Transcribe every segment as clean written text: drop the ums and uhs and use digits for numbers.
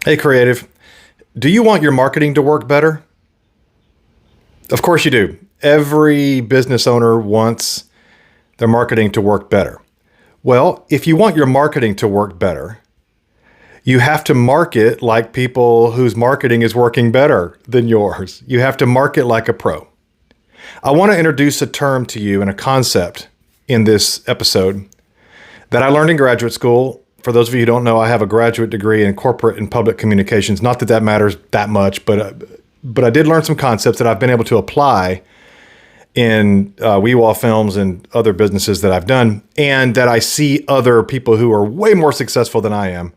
Hey, creative. Do you want your marketing to work better? Of course you do. Every business owner wants their marketing to work better. Well, if you want your marketing to work better, you have to market like people whose marketing is working better than yours. You have to market like a pro. I want to introduce a term to you and a concept in this episode that I learned in graduate school. For those of you who don't know, I have a graduate degree in corporate and public communications. Not that that matters that much, but I did learn some concepts that I've been able to apply in WeWall Films and other businesses that I've done, and that I see other people who are way more successful than I am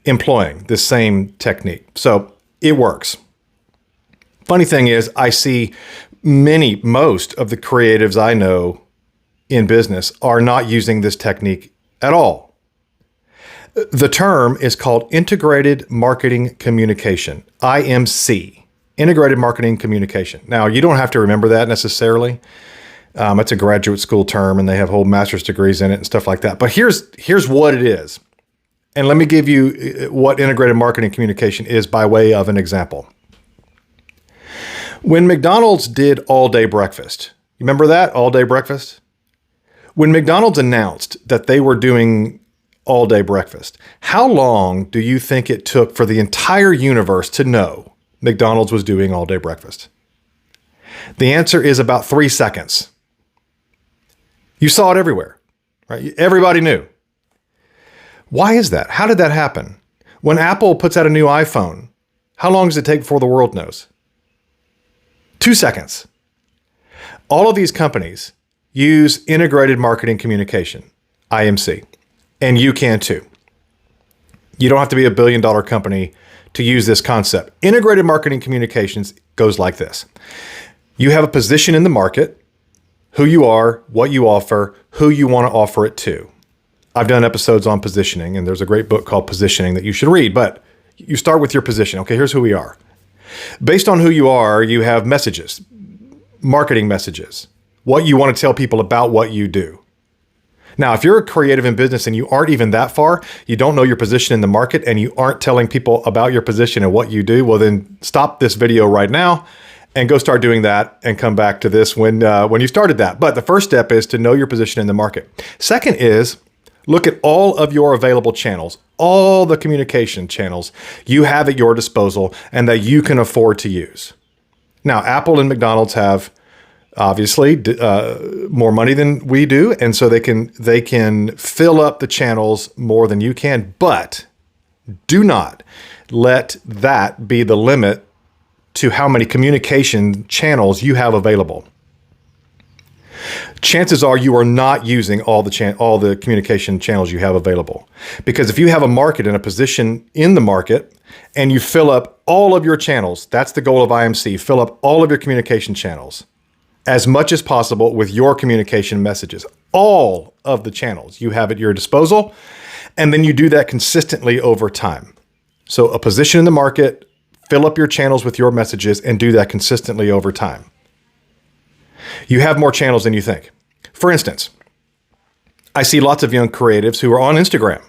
employing this same technique. So it works. Funny thing is, I see most of the creatives I know in business are not using this technique at all. The term is called Integrated Marketing Communication, IMC, Integrated Marketing Communication. Now, you don't have to remember that necessarily. It's a graduate school term, and they have whole master's degrees in it and stuff like that. But here's what it is. And let me give you what integrated marketing communication is by way of an example. When McDonald's did all-day breakfast, you remember that, all-day breakfast? When McDonald's announced that they were doing all-day breakfast, how long do you think it took for the entire universe to know McDonald's was doing all-day breakfast? The answer is about 3 seconds. You saw it everywhere, right? Everybody knew. Why is that? How did that happen? When Apple puts out a new iPhone, how long does it take before the world knows? 2 seconds. All of these companies use integrated marketing communication, IMC, and you can too. You don't have to be $1 billion company to use this concept. Integrated marketing communications goes like this. You have a position in the market, who you are, what you offer, who you want to offer it to. I've done episodes on positioning, and there's a great book called Positioning that you should read, but you start with your position. Okay, here's who we are. Based on who you are, you have messages, marketing messages, what you want to tell people about what you do. Now, if you're a creative in business and you aren't even that far, you don't know your position in the market, and you aren't telling people about your position and what you do, well, then stop this video right now and go start doing that and come back to this when you started that. But the first step is to know your position in the market. Second is look at all of your available channels, all the communication channels you have at your disposal and that you can afford to use. Now, Apple and McDonald's have obviously more money than we do, and so they can fill up the channels more than you can, but do not let that be the limit to how many communication channels you have available. Chances are you are not using all the communication channels you have available, because if you have a market and a position in the market and you fill up all of your channels, that's the goal of IMC, fill up all of your communication channels as much as possible with your communication messages, all of the channels you have at your disposal, and then you do that consistently over time. So a position in the market, fill up your channels with your messages, and do that consistently over time. You have more channels than you think. For instance, I see lots of young creatives who are on Instagram.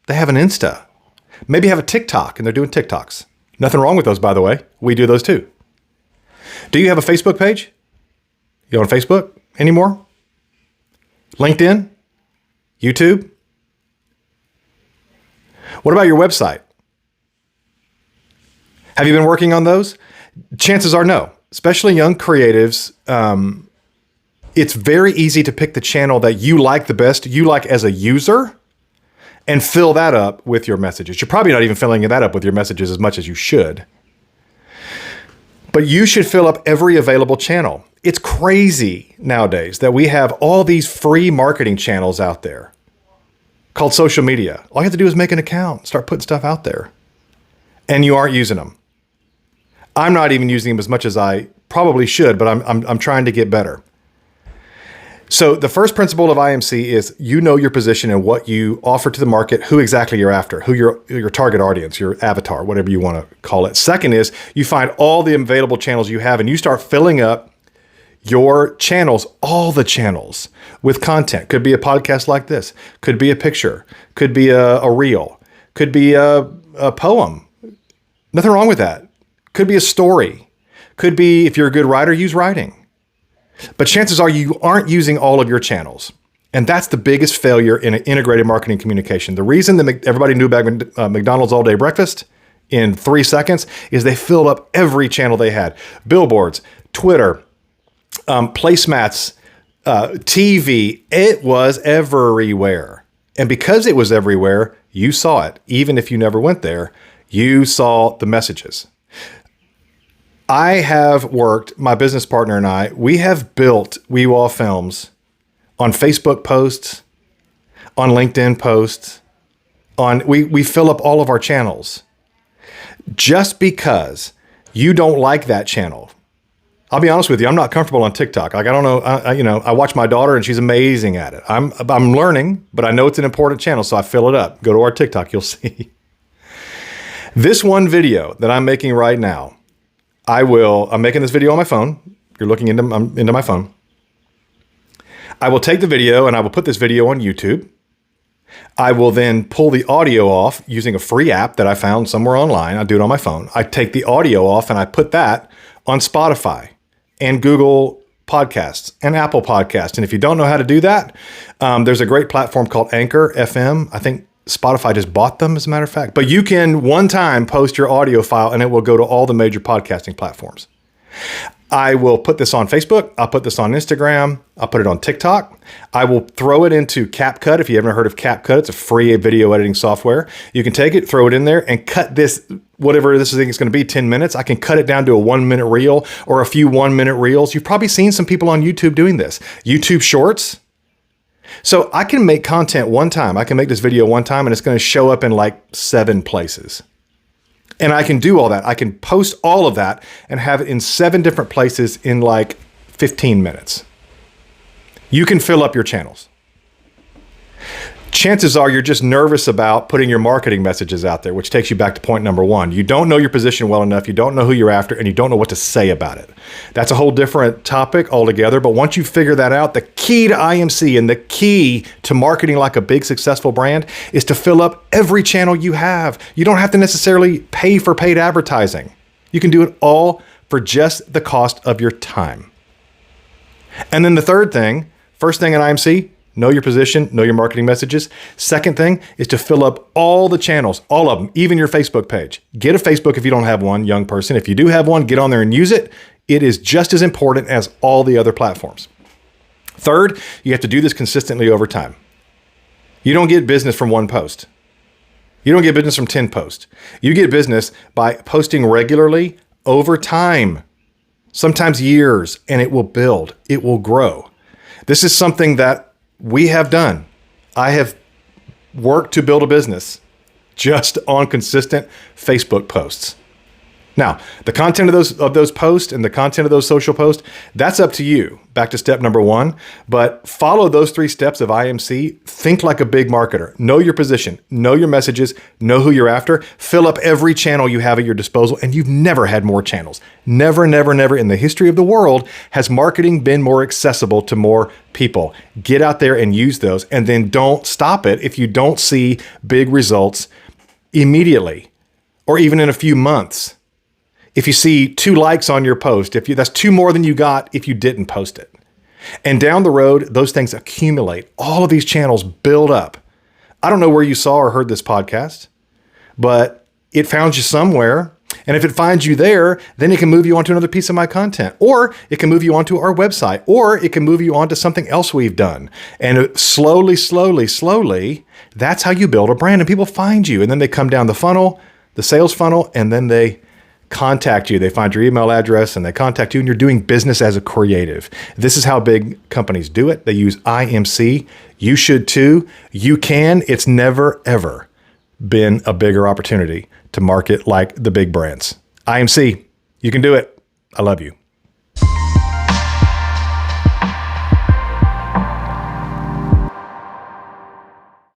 They have an Insta, maybe have a TikTok, and they're doing TikToks. Nothing wrong with those, by the way. We do those too. Do you have a Facebook page? You on Facebook anymore? LinkedIn? YouTube? What about your website? Have you been working on those? Chances are no. Especially young creatives, it's very easy to pick the channel that you like the best, you like as a user, and fill that up with your messages. You're probably not even filling that up with your messages as much as you should. But you should fill up every available channel. It's crazy nowadays that we have all these free marketing channels out there called social media. All you have to do is make an account, start putting stuff out there, and you aren't using them. I'm not even using them as much as I probably should, but I'm trying to get better. So the first principle of IMC is you know your position and what you offer to the market, who exactly you're after, who your target audience, your avatar, whatever you want to call it. Second is you find all the available channels you have and you start filling up your channels, all the channels, with content. Could be a podcast like this, could be a picture, could be a reel, could be a poem, Nothing wrong with that. Could be a story. Could be, if you're a good writer, use writing. But chances are you aren't using all of your channels. And that's the biggest failure in an integrated marketing communication. The reason that everybody knew about McDonald's all day breakfast in 3 seconds is they filled up every channel they had. Billboards, Twitter, placemats, TV. It was everywhere. And because it was everywhere, you saw it. Even if you never went there, you saw the messages. I have worked, my business partner and I, we have built WeWall Films on Facebook posts, on LinkedIn posts, we fill up all of our channels. Just because you don't like that channel. I'll be honest with you, I'm not comfortable on TikTok. Like, I don't know, I watch my daughter and she's amazing at it. I'm learning, but I know it's an important channel, so I fill it up. Go to our TikTok, you'll see. This one video that I'm making right now, I'm making this video on my phone. You're looking into my phone. I will take the video and I will put this video on YouTube. I will then pull the audio off using a free app that I found somewhere online. I do it on my phone. I take the audio off and I put that on Spotify and Google Podcasts and Apple Podcasts. And if you don't know how to do that, there's a great platform called Anchor FM. I think Spotify just bought them, as a matter of fact. But you can one time post your audio file and it will go to all the major podcasting platforms. I will put this on Facebook. I'll put this on Instagram. I'll put it on TikTok. I will throw it into CapCut. If you haven't heard of CapCut, it's a free video editing software. You can take it, throw it in there, and cut this, whatever this thing is going to be, 10 minutes. I can cut it down to a 1-minute reel or a few 1-minute reels. You've probably seen some people on YouTube doing this. YouTube Shorts. So I can make content one time. I can make this video one time and it's going to show up in like 7 places. And I can do all that. I can post all of that and have it in 7 different places in like 15 minutes. You can fill up your channels. Chances are you're just nervous about putting your marketing messages out there, which takes you back to point number 1. You don't know your position well enough. You don't know who you're after, and you don't know what to say about it. That's a whole different topic altogether. But once you figure that out, the key to IMC and the key to marketing like a big successful brand is to fill up every channel you have. You don't have to necessarily pay for paid advertising. You can do it all for just the cost of your time. And then the third thing, first thing in IMC, know your position, know your marketing messages. Second thing is to fill up all the channels, all of them, even your Facebook page. Get a Facebook if you don't have one, young person. If you do have one, get on there and use it. It is just as important as all the other platforms. Third, you have to do this consistently over time. You don't get business from one post. You don't get business from 10 posts. You get business by posting regularly over time, sometimes years, and it will build, it will grow. This is something that we have done. I have worked to build a business just on consistent Facebook posts. Now, the content of those posts and the content of those social posts, that's up to you. Back to step number 1, but follow those 3 steps of IMC. Think like a big marketer. Know your position, know your messages, know who you're after, fill up every channel you have at your disposal, and you've never had more channels. Never, never, never in the history of the world has marketing been more accessible to more people. Get out there and use those, and then don't stop it if you don't see big results immediately or even in a few months. If you see 2 likes on your post, that's 2 more than you got if you didn't post it. And down the road, those things accumulate. All of these channels build up. I don't know where you saw or heard this podcast, but it found you somewhere. And if it finds you there, then it can move you onto another piece of my content, or it can move you onto our website, or it can move you onto something else we've done. And slowly, slowly, slowly, that's how you build a brand. And people find you, and then they come down the funnel, the sales funnel, and then they contact you. They find your email address and they contact you, and you're doing business as a creative. This is how big companies do it. They use IMC. You should too. You can. It's never, ever been a bigger opportunity to market like the big brands. IMC, you can do it. I love you.